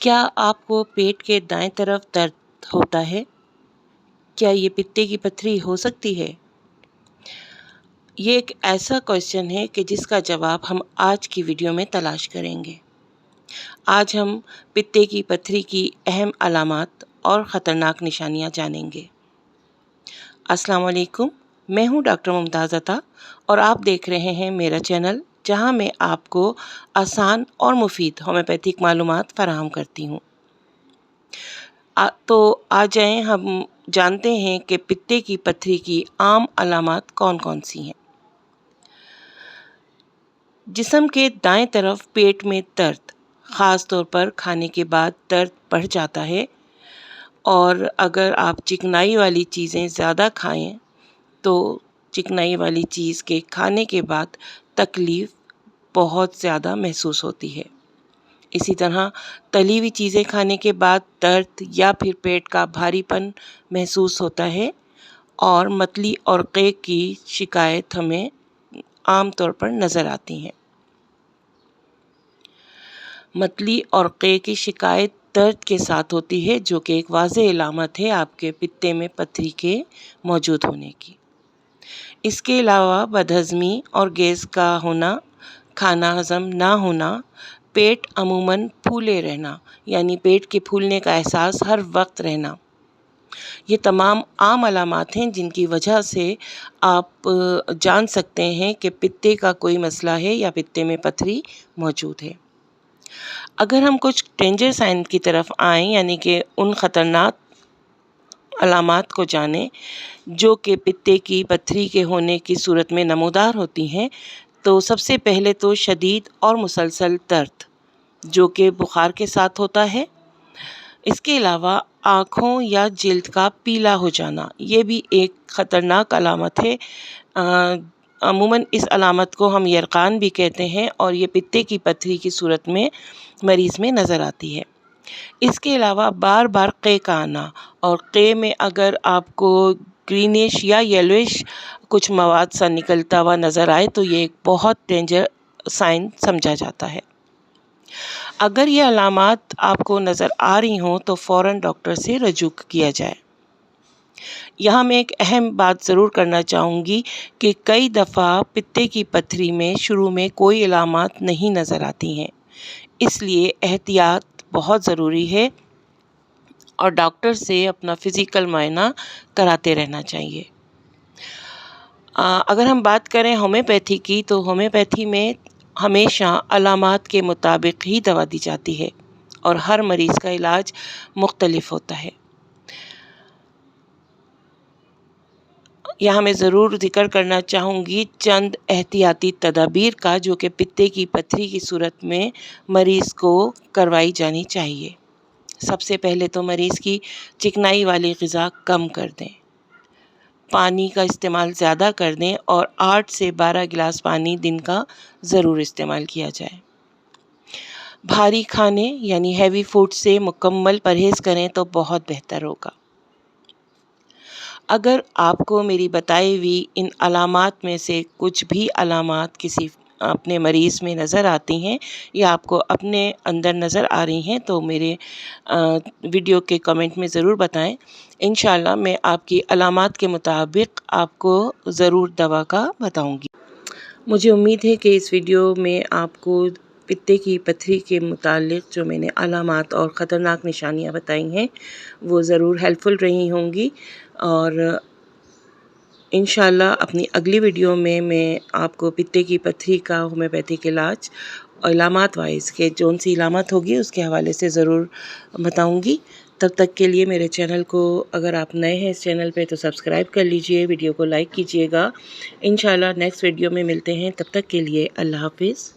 کیا آپ کو پیٹ کے دائیں طرف درد ہوتا ہے؟ کیا یہ پتے کی پتھری ہو سکتی ہے؟ یہ ایک ایسا کویسچن ہے کہ جس کا جواب ہم آج کی ویڈیو میں تلاش کریں گے۔ آج ہم پتے کی پتھری کی اہم علامات اور خطرناک نشانیاں جانیں گے۔ السلام علیکم، میں ہوں ڈاکٹر ممتاز عطا اور آپ دیکھ رہے ہیں میرا چینل، جہاں میں آپ کو آسان اور مفید ہومیوپیتھک معلومات فراہم کرتی ہوں۔ تو آ جائیں ہم جانتے ہیں کہ پتے کی پتھری کی عام علامات کون کون سی ہیں۔ جسم کے دائیں طرف پیٹ میں درد، خاص طور پر کھانے کے بعد درد بڑھ جاتا ہے، اور اگر آپ چکنائی والی چیزیں زیادہ کھائیں تو چکنائی والی چیز کے کھانے کے بعد تکلیف بہت زیادہ محسوس ہوتی ہے۔ اسی طرح تلی ہوئی چیزیں کھانے کے بعد درد یا پھر پیٹ کا بھاری پن محسوس ہوتا ہے، اور متلی اور قے کی شکایت ہمیں عام طور پر نظر آتی ہیں۔ متلی اور قے کی شکایت درد کے ساتھ ہوتی ہے، جو کہ ایک واضح علامت ہے آپ کے پتے میں پتھری کے موجود ہونے کی۔ اس کے علاوہ بدہضمی اور گیس کا ہونا، کھانا ہضم نہ ہونا، پیٹ عموماً پھولے رہنا یعنی پیٹ کے پھولنے کا احساس ہر وقت رہنا، یہ تمام عام علامات ہیں جن کی وجہ سے آپ جان سکتے ہیں کہ پتے کا کوئی مسئلہ ہے یا پتے میں پتھری موجود ہے۔ اگر ہم کچھ ڈینجر سائن کی طرف آئیں، یعنی کہ ان خطرناک علامات کو جانیں جو کہ پتے کی پتھری کے ہونے کی صورت میں نمودار ہوتی ہیں، تو سب سے پہلے تو شدید اور مسلسل درد جو کہ بخار کے ساتھ ہوتا ہے۔ اس کے علاوہ آنکھوں یا جلد کا پیلا ہو جانا، یہ بھی ایک خطرناک علامت ہے۔ عموماً اس علامت کو ہم یرقان بھی کہتے ہیں، اور یہ پتے کی پتھری کی صورت میں مریض میں نظر آتی ہے۔ اس کے علاوہ بار بار قے کا آنا، اور قے میں اگر آپ کو گرینش یا یلوش کچھ مواد سا نکلتا ہوا نظر آئے تو یہ ایک بہت ڈینجر سائن سمجھا جاتا ہے۔ اگر یہ علامات آپ کو نظر آ رہی ہوں تو فوراً ڈاکٹر سے رجوع کیا جائے۔ یہاں میں ایک اہم بات ضرور کرنا چاہوں گی کہ کئی دفعہ پتے کی پتھری میں شروع میں کوئی علامات نہیں نظر آتی ہیں، اس لیے احتیاط بہت ضروری ہے اور ڈاکٹر سے اپنا فزیکل معائنہ کراتے رہنا چاہیے۔ اگر ہم بات کریں ہومیوپیتھی کی، تو ہومیوپیتھی میں ہمیشہ علامات کے مطابق ہی دوا دی جاتی ہے، اور ہر مریض کا علاج مختلف ہوتا ہے۔ یہاں میں ضرور ذکر کرنا چاہوں گی چند احتیاطی تدابیر کا، جو کہ پتے کی پتھری کی صورت میں مریض کو کروائی جانی چاہیے۔ سب سے پہلے تو مریض کی چکنائی والی غذا کم کر دیں، پانی کا استعمال زیادہ کر دیں، اور 8 سے 12 گلاس پانی دن کا ضرور استعمال کیا جائے۔ بھاری کھانے یعنی ہیوی فوڈ سے مکمل پرہیز کریں تو بہت بہتر ہوگا۔ اگر آپ کو میری بتائی ہوئی ان علامات میں سے کچھ بھی علامات کسی اپنے مریض میں نظر آتی ہیں یا آپ کو اپنے اندر نظر آ رہی ہیں تو میرے ویڈیو کے کمنٹ میں ضرور بتائیں۔ انشاءاللہ میں آپ کی علامات کے مطابق آپ کو ضرور دوا کا بتاؤں گی۔ مجھے امید ہے کہ اس ویڈیو میں آپ کو پتے کی پتھری کے متعلق جو میں نے علامات اور خطرناک نشانیاں بتائی ہیں وہ ضرور ہیلپ فل رہی ہوں گی، اور انشاءاللہ اپنی اگلی ویڈیو میں آپ کو پتے کی پتھری کا ہومیوپیتھک علاج علامات وائز کہ جون سی علامت ہوگی اس کے حوالے سے ضرور بتاؤں گی۔ تب تک کے لیے میرے چینل کو، اگر آپ نئے ہیں اس چینل پہ، تو سبسکرائب کر لیجئے، ویڈیو کو لائک کیجئے گا۔ انشاءاللہ نیکسٹ ویڈیو میں ملتے ہیں، تب تک کے لیے اللہ حافظ۔